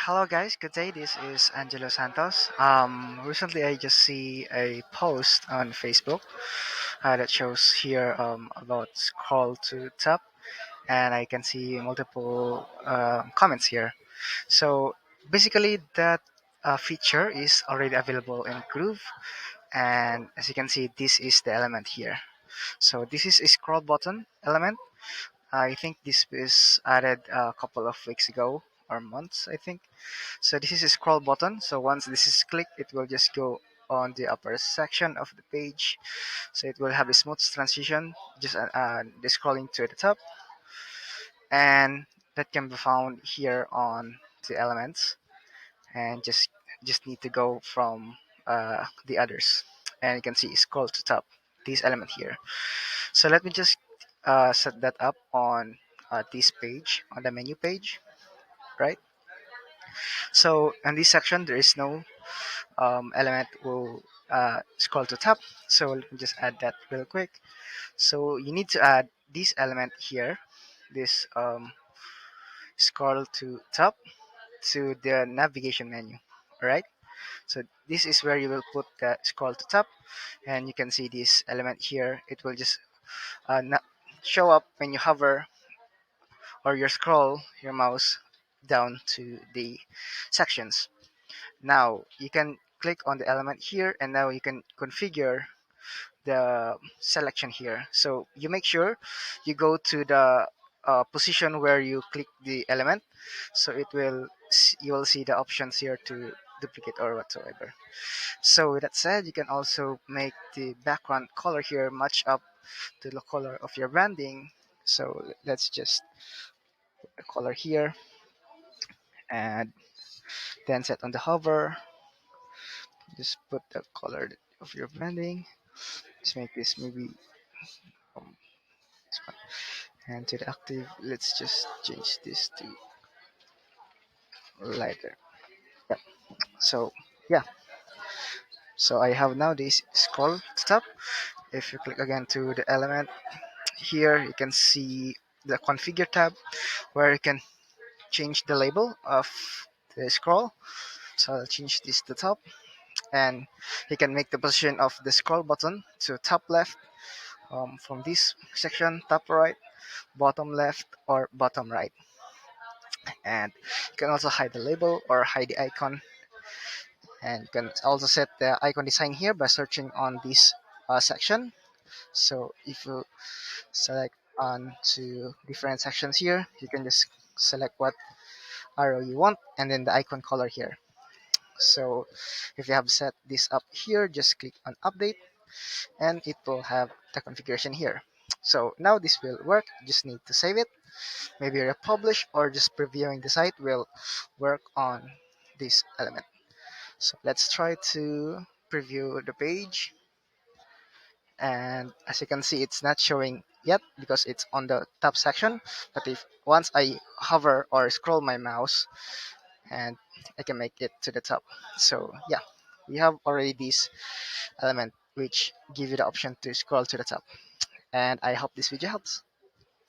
Hello guys, good day. This is Angelo Santos. Recently I just see a post on Facebook that shows here about scroll to top, and I can see multiple comments here. So basically, that feature is already available in Groove, and as you can see, this is the element here. So this is a scroll button element. I think this was added a couple of weeks ago or months, I think. So this is a scroll button. So once this is clicked, it will just go on the upper section of the page. So it will have a smooth transition, just the scrolling to the top, and that can be found here on the elements. And just need to go from the others, and you can see scroll to top. This element here. So let me just set that up on this page, on the menu page, right? So in this section, there is no element will scroll to top. So let me just add that real quick. So you need to add this element here, this scroll to top to the navigation menu. All right. So this is where you will put the scroll to top, and you can see this element here. It will just show up when you hover or you scroll your mouse down to the sections. Now you can click on the element here, and now you can configure the selection here. So you make sure you go to the position where you click the element, so you will see the options here to duplicate or whatsoever. So with that said, you can also make the background color here match up to the color of your branding. So let's just put the color here and then set on the hover. Just put the color of your branding. Just make this maybe um, this one. And to the active, let's just change this to lighter. Yep. So yeah. So I have now this scroll tab. If you click again to the element here, you can see the configure tab where you can change the label of the scroll. So I'll change this to top, and you can make the position of the scroll button to top left, from this section, top right, bottom left, or bottom right. And you can also hide the label or hide the icon, and you can also set the icon design here by searching on this section. So if you select on to different sections here, you can just select what arrow you want and then the icon color here. So if you have set this up here, just click on update, and it will have the configuration here. So now this will work. You just need to save it. Maybe republish or just previewing the site will work on this element. So let's try to preview the page. And as you can see, it's not showing yet because it's on the top section. But if once I hover or scroll my mouse, and I can make it to the top. So yeah, we have already this element which give you the option to scroll to the top. And I hope this video helps.